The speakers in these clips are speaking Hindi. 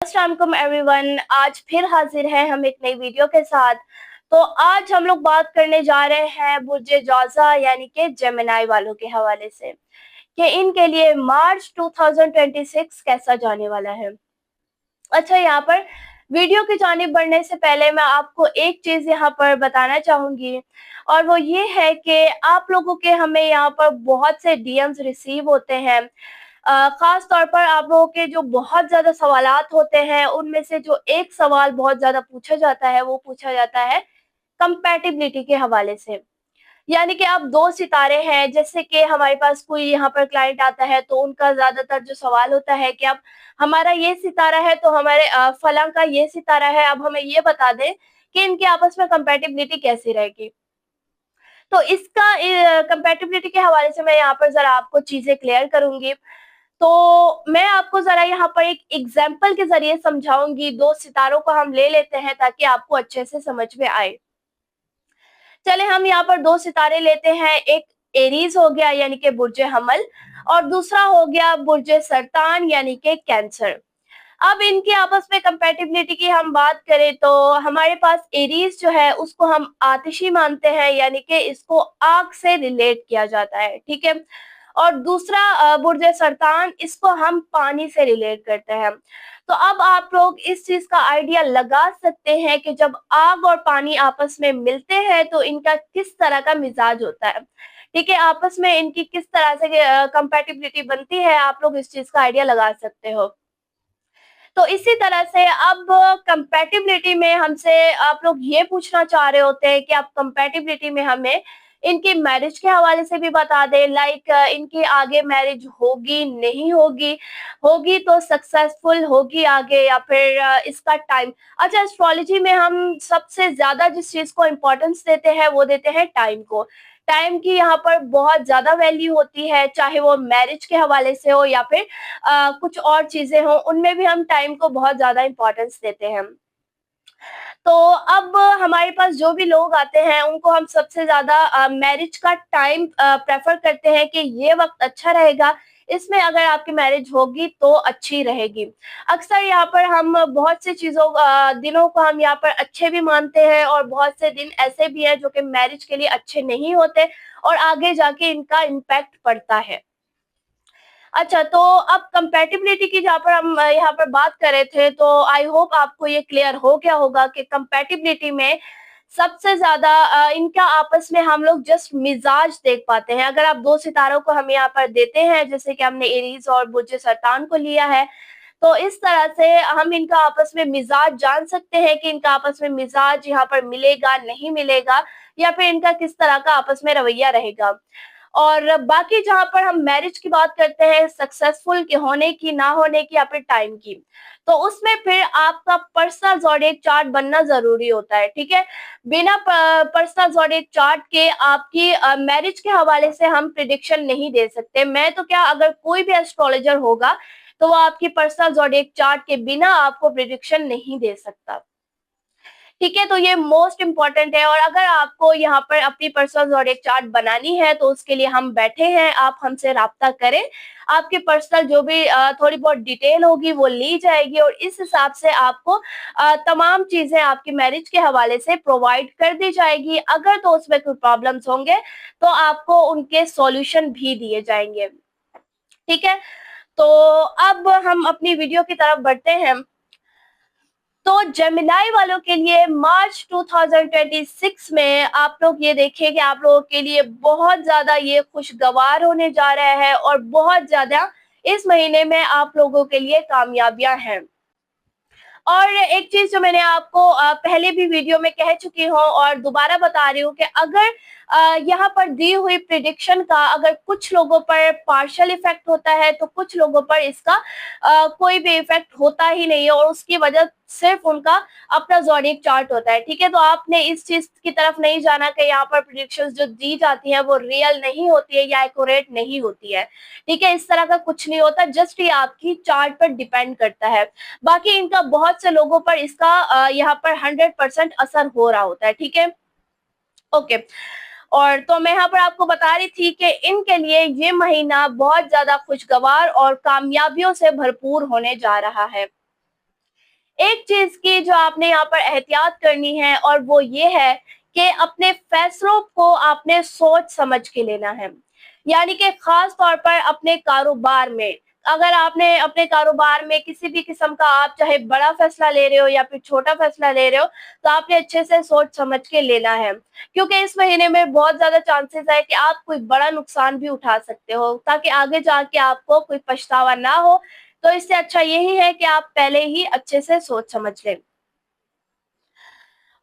अस्सलामुअलैकुम एवरीवन, आज फिर हाजिर है हम एक नई वीडियो के साथ। तो आज हम लोग बात करने जा रहे हैं बुर्ज जौज़ा यानी कि जेमिनी वालों के हवाले से कि इनके लिए मार्च 2026 कैसा जाने वाला है। अच्छा, यहाँ पर वीडियो की जानिब बढ़ने से पहले मैं आपको एक चीज़ यहाँ पर बताना चाहूँगी, और वो ये है कि आप लोगों के हमें यहाँ पर बहुत से डीएम्स रिसीव होते हैं। ख़ास तौर पर आप लोगों के जो बहुत ज़्यादा सवालात होते हैं, उनमें से जो एक सवाल बहुत ज़्यादा पूछा जाता है, वो पूछा जाता है कंपैटिबिलिटी के हवाले से। यानी कि आप 2 सितारे हैं, जैसे कि हमारे पास कोई यहाँ पर क्लाइंट आता है, तो उनका ज़्यादातर जो सवाल होता है कि अब हमारा ये सितारा है, तो हमारे फलाँ का ये सितारा है, अब हमें ये बता दें कि इनके आपस में कंपैटिबिलिटी कैसी रहेगी। तो इसका कंपैटिबिलिटी के हवाले से मैं यहाँ पर ज़रा आपको चीज़ें क्लियर करूँगी। तो मैं आपको ज़रा यहाँ पर एक एग्ज़ाम्पल के ज़रिए समझाऊँगी। 2 सितारों को हम ले लेते हैं ताकि आपको अच्छे से समझ में आए। चले हम यहाँ पर 2 सितारे लेते हैं, एक एरीज़ हो गया यानी कि बुर्ज हमल, और दूसरा हो गया बुर्ज सरतान यानी कि कैंसर। अब इनकी आपस में कंपैटिबिलिटी की हम बात करें तो हमारे पास एरीज़ जो है उसको हम आतिशी मानते हैं, यानी कि इसको आग से रिलेट किया जाता है, ठीक है? और दूसरा बुर्ज सरतान, इसको हम पानी से रिलेट करते हैं। तो अब आप लोग इस चीज़ का आइडिया लगा सकते हैं कि जब आग और पानी आपस में मिलते हैं तो इनका किस तरह का मिजाज होता है, ठीक है? आपस में इनकी किस तरह से कंपैटिबिलिटी बनती है, आप लोग इस चीज़ का आइडिया लगा सकते हो। तो इसी तरह से अब कंपैटिबिलिटी में हमसे आप लोग ये पूछना चाह रहे होते हैं कि आप कंपैटिबिलिटी में हमें इनकी मैरिज के हवाले से भी बता दें, लाइक इनकी आगे मैरिज होगी, नहीं होगी, होगी तो सक्सेसफुल होगी आगे, या फिर इसका टाइम। अच्छा, एस्ट्रोलॉजी में हम सबसे ज़्यादा जिस चीज़ को इम्पोर्टेंस देते हैं वो देते हैं टाइम को। टाइम की यहाँ पर बहुत ज़्यादा वैल्यू होती है, चाहे वो मैरिज के हवाले से हो या फिर कुछ और चीज़ें हों, उनमें भी हम टाइम को बहुत ज़्यादा इम्पोर्टेंस देते हैं। तो अब हमारे पास जो भी लोग आते हैं, उनको हम सबसे ज़्यादा मैरिज का टाइम प्रेफ़र करते हैं कि ये वक़्त अच्छा रहेगा, इसमें अगर आपकी मैरिज होगी तो अच्छी रहेगी। अक्सर यहाँ पर हम बहुत सी चीज़ों दिनों को हम यहाँ पर अच्छे भी मानते हैं, और बहुत से दिन ऐसे भी हैं जो कि मैरिज के लिए अच्छे नहीं होते और आगे जाके इनका इम्पैक्ट पड़ता है। अच्छा, तो अब कंपैटिबिलिटी की जहाँ पर हम यहाँ पर बात कर रहे थे, तो आई होप आपको ये क्लियर हो गया होगा कि कंपैटिबिलिटी में सबसे ज़्यादा इनका आपस में हम लोग जस्ट मिज़ाज देख पाते हैं। अगर आप 2 सितारों को हम यहाँ पर देते हैं, जैसे कि हमने एरीज़ और बुर्ज सरतान को लिया है, तो इस तरह से हम इनका आपस में मिज़ाज जान सकते हैं कि इनका आपस में मिज़ाज यहाँ पर मिलेगा, नहीं मिलेगा, या फिर इनका किस तरह का आपस में रवैया रहेगा। और बाकी जहाँ पर हम मैरिज की बात करते हैं, सक्सेसफुल के होने की, ना होने की, या फिर टाइम की, तो उसमें फिर आपका पर्सनल ज़ोडिएक चार्ट बनना ज़रूरी होता है, ठीक है? बिना पर्सनल ज़ोडिएक चार्ट के आपकी मैरिज के हवाले से हम प्रेडिक्शन नहीं दे सकते। मैं तो क्या, अगर कोई भी एस्ट्रोलॉजर होगा, तो वो आपकी पर्सनल ज़ोडिएक चार्ट के बिना आपको प्रेडिक्शन नहीं दे सकता। ठीक है, तो ये मोस्ट इम्पोर्टेंट है, और अगर आपको यहाँ पर अपनी पर्सनल ज़ोडिएक चार्ट बनानी है तो उसके लिए हम बैठे हैं, आप हमसे राब्ता करें। आपकी पर्सनल जो भी थोड़ी बहुत डिटेल होगी वो ली जाएगी, और इस हिसाब से आपको तमाम चीज़ें आपकी मैरिज के हवाले से प्रोवाइड कर दी जाएगी। अगर तो उसमें कोई प्रॉब्लम्स होंगे तो आपको उनके सॉल्यूशन भी दिए जाएंगे। ठीक है, तो अब हम अपनी वीडियो की तरफ बढ़ते हैं। तो जेमिनी वालों के लिए मार्च 2026 में आप लोग ये देखिए कि आप लोगों के लिए बहुत ज़्यादा ये खुशगवार होने जा रहा है, और बहुत ज़्यादा इस महीने में आप लोगों के लिए कामयाबियां हैं। और एक चीज़ जो मैंने आपको पहले भी वीडियो में कह चुकी हूँ और दोबारा बता रही हूँ कि अगर यहाँ पर दी हुई प्रिडिक्शन का अगर कुछ लोगों पर पार्शियल इफेक्ट होता है, तो कुछ लोगों पर इसका कोई भी इफेक्ट होता ही नहीं है, और उसकी वजह सिर्फ उनका अपना ज़ोडिएक चार्ट होता है। ठीक है, तो आपने इस चीज़ की तरफ नहीं जाना कि यहाँ पर प्रिडिक्शंस जो दी जाती हैं वो रियल नहीं होती है या एक्यूरेट नहीं होती है। ठीक है, इस तरह का कुछ नहीं होता, जस्ट ये आपकी चार्ट पर डिपेंड करता है। बाकी इनका बहुत से लोगों पर इसका यहाँ पर 100% असर हो रहा होता है। ठीक है, ओके। और तो मैं यहाँ पर आपको बता रही थी कि इनके लिए ये महीना बहुत ज्यादा खुशगवार और कामयाबियों से भरपूर होने जा रहा है। एक चीज की जो आपने यहाँ पर एहतियात करनी है और वो ये है कि अपने फैसलों को आपने सोच समझ के लेना है। यानी कि खास तौर पर अपने कारोबार में, अगर आपने अपने कारोबार में किसी भी किस्म का, आप चाहे बड़ा फैसला ले रहे हो या फिर छोटा फैसला ले रहे हो, तो आपने अच्छे से सोच समझ के लेना है, क्योंकि इस महीने में बहुत ज्यादा चांसेस है कि आप कोई बड़ा नुकसान भी उठा सकते हो, ताकि आगे जाके आपको कोई पछतावा ना हो। तो इससे अच्छा यही है कि आप पहले ही अच्छे से सोच समझ लें।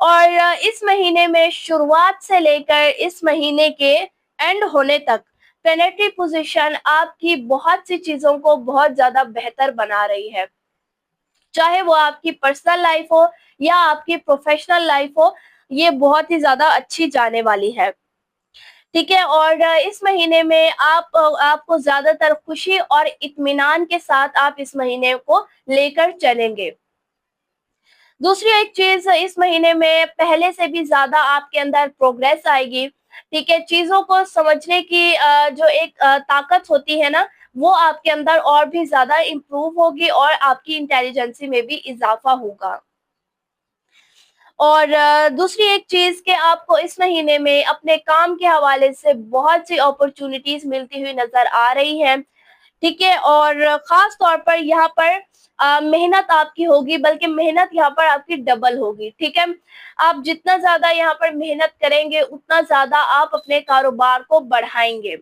और इस महीने में शुरुआत से लेकर इस महीने के एंड होने तक प्लैनेटरी पोजीशन आपकी बहुत सी चीजों को बहुत ज्यादा बेहतर बना रही है, चाहे वो आपकी पर्सनल लाइफ हो या आपकी प्रोफेशनल लाइफ हो, ये बहुत ही ज्यादा अच्छी जाने वाली है। ठीक है, और इस महीने में आपको ज्यादातर खुशी और इत्मीनान के साथ आप इस महीने को लेकर चलेंगे। दूसरी एक चीज, इस महीने में पहले से भी ज्यादा आपके अंदर प्रोग्रेस आएगी। ठीक है, चीजों को समझने की जो एक ताकत होती है ना, वो आपके अंदर और भी ज्यादा इम्प्रूव होगी और आपकी इंटेलिजेंसी में भी इजाफा होगा। और दूसरी एक चीज कि आपको इस महीने में अपने काम के हवाले से बहुत सी अपॉर्चुनिटीज मिलती हुई नजर आ रही हैं। ठीक है, और खास तौर पर यहाँ पर मेहनत आपकी होगी, बल्कि मेहनत यहाँ पर आपकी डबल होगी। ठीक है, आप जितना ज्यादा यहाँ पर मेहनत करेंगे उतना ज्यादा आप अपने कारोबार को बढ़ाएंगे।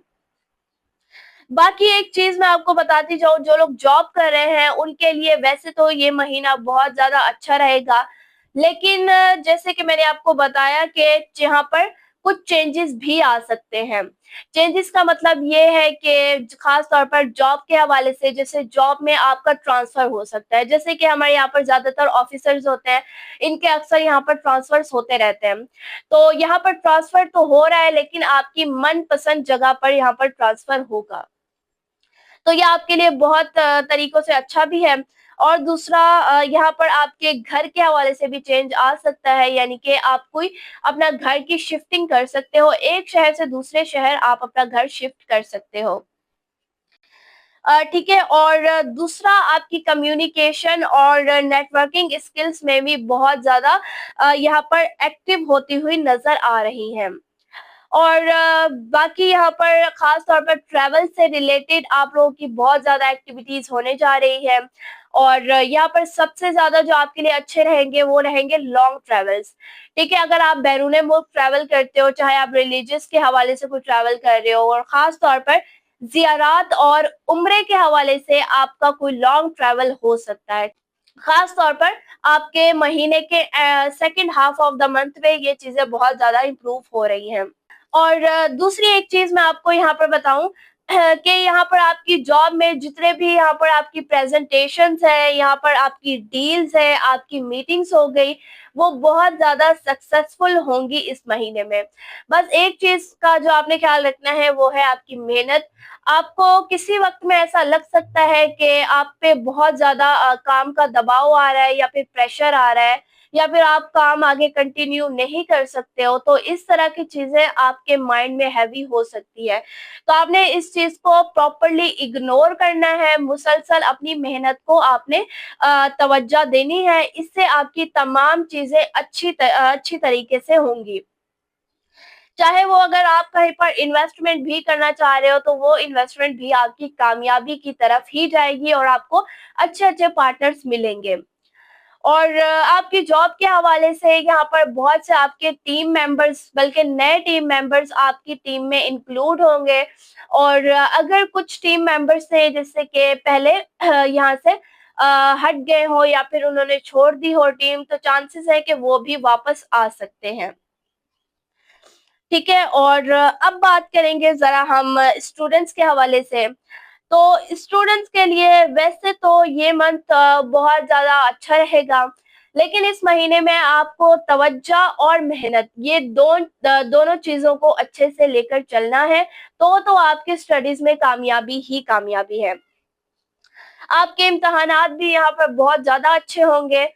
बाकी एक चीज मैं आपको बताती जाऊं, जो लोग जॉब कर रहे हैं उनके लिए वैसे तो ये महीना बहुत ज्यादा अच्छा रहेगा, लेकिन जैसे कि मैंने आपको बताया कि यहाँ पर कुछ चेंजेस भी आ सकते हैं। चेंजेस का मतलब ये है कि खास तौर पर जॉब के हवाले से, जैसे जॉब में आपका ट्रांसफर हो सकता है, जैसे कि हमारे यहाँ पर ज्यादातर ऑफिसर्स होते हैं, इनके अक्सर यहाँ पर ट्रांसफर्स होते रहते हैं। तो यहाँ पर ट्रांसफर तो हो रहा है, लेकिन आपकी मनपसंद जगह पर यहाँ पर ट्रांसफर होगा, तो ये आपके लिए बहुत तरीकों से अच्छा भी है। और दूसरा, यहाँ पर आपके घर के हवाले से भी चेंज आ सकता है, यानी कि आप कोई अपना घर की शिफ्टिंग कर सकते हो, एक शहर से दूसरे शहर आप अपना घर शिफ्ट कर सकते हो। ठीक है, और दूसरा, आपकी कम्युनिकेशन और नेटवर्किंग स्किल्स में भी बहुत ज्यादा यहाँ पर एक्टिव होती हुई नजर आ रही हैं। और बाकी यहाँ पर खास तौर पर ट्रैवल से रिलेटेड आप लोगों की बहुत ज्यादा एक्टिविटीज होने जा रही है। और यहाँ पर सबसे ज्यादा जो आपके लिए अच्छे रहेंगे वो रहेंगे लॉन्ग ट्रैवल्स। ठीक है, अगर आप बैरून मुल्क ट्रैवल करते हो, चाहे आप रिलीजियस के हवाले से कोई ट्रैवल कर रहे हो, और खास तौर पर जियारात और उम्रे के हवाले से आपका कोई लॉन्ग ट्रैवल हो सकता है। खास तौर पर आपके महीने के second half of the month में ये चीजें बहुत ज्यादा इम्प्रूव हो रही हैं। और दूसरी एक चीज मैं आपको यहाँ पर बताऊं कि यहाँ पर आपकी जॉब में जितने भी यहाँ पर आपकी प्रेजेंटेशंस है, यहाँ पर आपकी डील्स है, आपकी मीटिंग्स हो गई, वो बहुत ज्यादा सक्सेसफुल होंगी इस महीने में। बस एक चीज का जो आपने ख्याल रखना है वो है आपकी मेहनत। आपको किसी वक्त में ऐसा लग सकता है कि आप पे बहुत ज्यादा काम का दबाव आ रहा है या फिर प्रेशर आ रहा है, या फिर आप काम आगे कंटिन्यू नहीं कर सकते हो, तो इस तरह की चीजें आपके माइंड में हैवी हो सकती है। तो आपने इस चीज को प्रॉपरली इग्नोर करना है, मुसलसल अपनी मेहनत को आपने तवज्जो देनी है, इससे आपकी तमाम चीजें अच्छी तरीके से होंगी। चाहे वो अगर आप कहीं पर इन्वेस्टमेंट भी करना चाह रहे हो, तो वो इन्वेस्टमेंट भी आपकी कामयाबी की तरफ ही जाएगी और आपको अच्छे अच्छे पार्टनर्स मिलेंगे। और आपकी जॉब के हवाले से यहाँ पर बहुत से आपके टीम मेंबर्स, बल्कि नए टीम मेंबर्स आपकी टीम में इंक्लूड होंगे। और अगर कुछ टीम मेंबर्स थे जैसे कि पहले यहाँ से हट गए हो या फिर उन्होंने छोड़ दी हो टीम, तो चांसेस है कि वो भी वापस आ सकते हैं। ठीक है, और अब बात करेंगे जरा हम स्टूडेंट्स के हवाले से। तो स्टूडेंट्स के लिए वैसे तो ये मंथ बहुत ज्यादा अच्छा रहेगा, लेकिन इस महीने में आपको तवज्जो और मेहनत, ये दोनों चीजों को अच्छे से लेकर चलना है, तो आपकी स्टडीज में कामयाबी ही कामयाबी है। आपके इम्तहानात भी यहाँ पर बहुत ज्यादा अच्छे होंगे।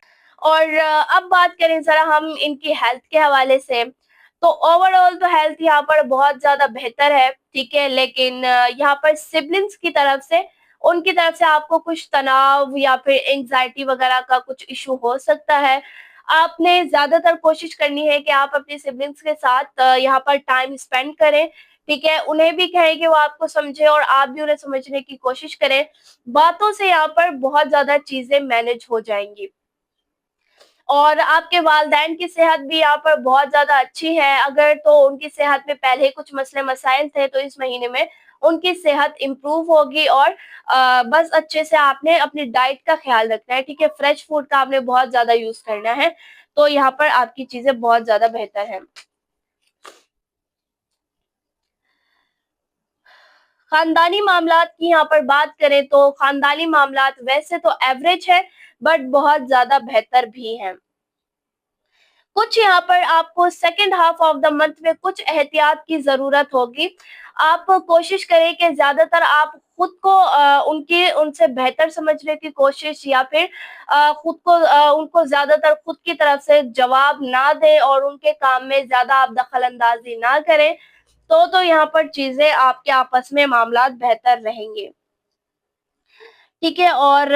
और अब बात करें जरा हम इनकी हेल्थ के हवाले से, तो ओवरऑल तो हेल्थ यहाँ पर बहुत ज्यादा बेहतर है। ठीक है, लेकिन यहाँ पर सिबलिंग्स की तरफ से उनकी तरफ से आपको कुछ तनाव या फिर एंग्जायटी वगैरह का कुछ इश्यू हो सकता है। आपने ज़्यादातर कोशिश करनी है कि आप अपने सिबलिंग्स के साथ यहाँ पर टाइम स्पेंड करें, ठीक है? उन्हें भी कहें कि वो आपको समझें और आप भी उन्हें समझने की कोशिश करें। बातों से यहाँ पर बहुत ज़्यादा चीज़ें मैनेज हो जाएँगी। और आपके वालिदैन की सेहत भी यहाँ पर बहुत ज़्यादा अच्छी है, अगर तो उनकी सेहत में पहले कुछ मसले-मसाइल थे, तो इस महीने में उनकी सेहत इम्प्रूव होगी और बस अच्छे से आपने अपनी डाइट का ख़्याल रखना है, ठीक है? फ्रेश फूड का आपने बहुत ज़्यादा यूज़ करना है, तो यहाँ पर आपकी चीज़ें बहुत ज़्यादा बेहतर हैं। खानदानी मामलात की यहाँ पर बात करें तो खानदानी मामलात वैसे तो एवरेज है, बट बहुत ज़्यादा बेहतर भी हैं। कुछ यहाँ पर आपको second half of the month में कुछ एहतियात की ज़रूरत होगी। आप कोशिश करें कि ज़्यादातर आप खुद को उनके उनसे बेहतर समझने की कोशिश या फिर खुद को उनको ज़्यादातर खुद की तरफ से जवाब ना दें और उनके काम में ज़्यादा आप दखल-अंदाज़ी ना करें, तो यहाँ पर चीज़ें आपके आपस में मामलात बेहतर रहेंगे। ठीक है? और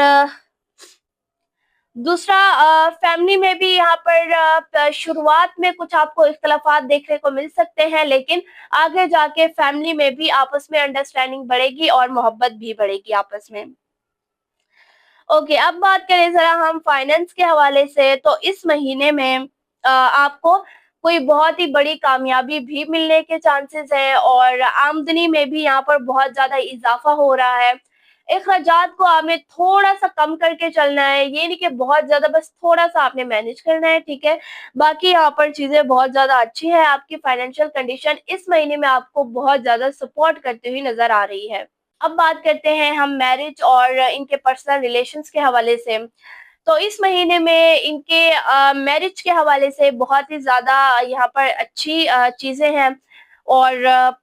दूसरा फैमिली में भी यहाँ पर शुरुआत में कुछ आपको इख्तिलाफ़ात देखने को मिल सकते हैं, लेकिन आगे जाके फैमिली में भी आपस में अंडरस्टैंडिंग बढ़ेगी और मोहब्बत भी बढ़ेगी आपस में। ओके, अब बात करें ज़रा हम फाइनेंस के हवाले से, तो इस महीने में आपको कोई बहुत ही बड़ी कामयाबी भी मिलने के चांसेस हैं और आमदनी में भी यहाँ पर बहुत ज़्यादा इज़ाफ़ा हो रहा है। अख़राजात को आपने थोड़ा-सा कम करके चलना है, ये नहीं कि बहुत ज़्यादा, बस थोड़ा-सा आपने मैनेज करना है, ठीक है? बाकी यहाँ पर चीज़ें बहुत ज़्यादा अच्छी हैं, आपकी फाइनेंशियल कंडीशन इस महीने में आपको बहुत ज़्यादा सपोर्ट करती हुई नज़र आ रही है। अब बात करते हैं हम मैरिज और इनके पर्सनल रिलेशंस के हवाले से। तो इस महीने में इनके मैरिज के हवाले से बहुत ही ज़्यादा यहाँ पर अच्छी चीज़ें हैं और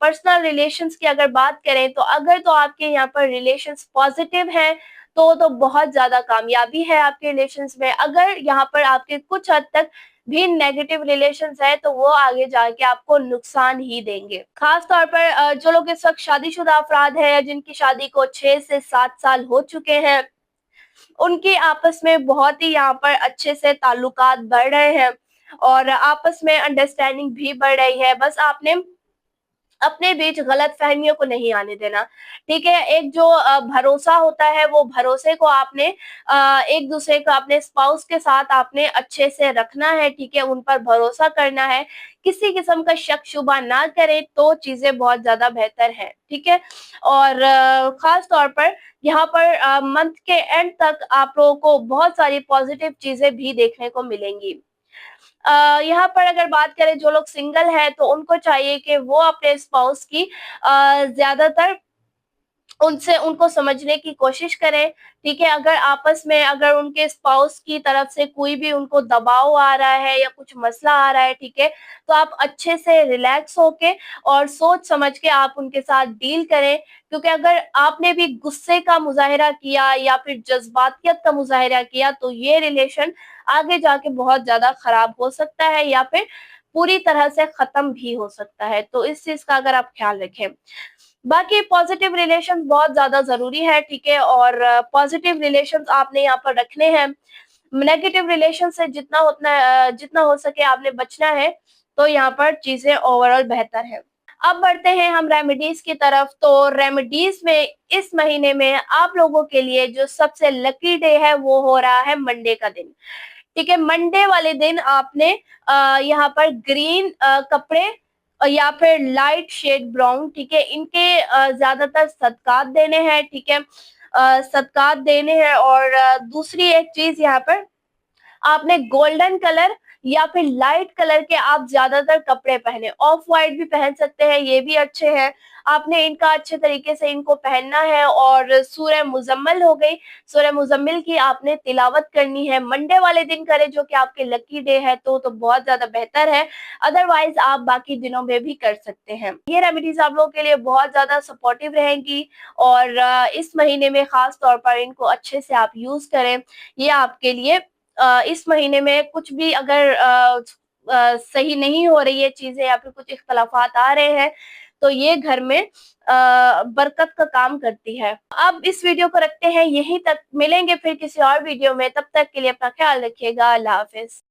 पर्सनल रिलेशंस की अगर बात करें तो अगर तो आपके यहाँ पर रिलेशंस पॉजिटिव हैं, तो बहुत ज़्यादा कामयाबी है आपके रिलेशंस में। अगर यहाँ पर आपके कुछ हद तक भी नेगेटिव रिलेशंस है, तो वो आगे जाके आपको नुकसान ही देंगे। खास तौर पर जो लोग इस वक़्त शादीशुदा अफ़राद हैं, जिनकी शादी को 6 से 7 साल हो चुके हैं, उनके आपस में बहुत ही यहाँ पर अच्छे से ताल्लुकात बढ़ रहे हैं और आपस में अंडरस्टैंडिंग भी बढ़ रही है। बस आपने अपने बीच गलतफ़हमियों को नहीं आने देना, ठीक है? एक जो भरोसा होता है, वो भरोसे को आपने एक-दूसरे को अपने स्पाउस के साथ आपने अच्छे से रखना है, ठीक है? उन पर भरोसा करना है, किसी किस्म का शक-शुबा ना करें, तो चीज़ें बहुत ज़्यादा बेहतर हैं, ठीक है? और ख़ास तौर पर यहाँ पर मंथ के एंड तक आप लोगों को बहुत सारी पॉज़िटिव चीज़ें भी देखने को मिलेंगी। यहाँ पर अगर बात करें जो लोग सिंगल हैं, तो उनको चाहिए कि वो अपने स्पाउस की ज़्यादातर उनसे उनको समझने की कोशिश करें, ठीक है? अगर आपस में अगर उनके स्पाउस की तरफ से कोई भी उनको दबाव आ रहा है या कुछ मसला आ रहा है, ठीक है? तो आप अच्छे से रिलैक्स होके और सोच समझ के आप उनके साथ डील करें, क्योंकि अगर आपने भी गुस्से का मुज़ाहिरा किया या फिर जज़्बातियत का मुज़ाहिरा किया, तो ये रिलेशन आगे जाके बहुत ज़्यादा खराब हो सकता है या फिर पूरी तरह से ख़त्म भी हो सकता है। तो इस चीज़ का अगर आप ख़्याल रखें। बाकी पॉजिटिव रिलेशंस बहुत ज़्यादा ज़रूरी है, ठीक है? और पॉजिटिव रिलेशंस आपने यहाँ पर रखने हैं। नेगेटिव रिलेशन से जितना हो सके आपने बचना है, तो यहाँ पर चीज़ें ओवरऑल बेहतर हैं। अब बढ़ते हैं हम रेमेडीज़ की तरफ, तो रेमेडीज़ में इस महीने में आप लोगों के लिए जो सबसे लकी डे है, वो हो रहा है मंडे का दिन, ठीक है? मंडे वाले दिन आपने यहाँ पर ग्रीन कपड़े या फिर लाइट शेड ब्राउन, ठीक है? इनके ज़्यादातर सदकात देने हैं, ठीक है? सदकात देने हैं और दूसरी एक चीज़ यहाँ पर आपने गोल्डन कलर या फिर लाइट कलर के आप ज़्यादातर कपड़े पहने, ऑफ व्हाइट भी पहन सकते हैं, ये भी अच्छे हैं। आपने इनका अच्छे तरीके से इनको पहनना है और सूरह मुज़म्मिल हो गई, सूरह मुज़म्मिल की आपने तिलावत करनी है। मंडे वाले दिन करें जो कि आपके लकी डे है, तो बहुत ज़्यादा बेहतर है, अदरवाइज़ आप बाकी दिनों में भी कर सकते हैं। ये रेमेडीज़ आप लोगों के लिए बहुत ज़्यादा सपोर्टिव रहेंगी और इस महीने में ख़ास तौर पर इनको अच्छे से आप यूज़ करें। ये आपके लिए इस महीने में कुछ भी अगर सही नहीं हो रही है चीज़ें या फिर कुछ इख्तिलाफ़ात आ रहे हैं, तो ये घर में बरकत का काम करती है। अब इस वीडियो को रखते हैं यहीं तक, मिलेंगे फिर किसी और वीडियो में, तब तक के लिए अपना ख्याल रखिएगा। अल्लाह हाफिज।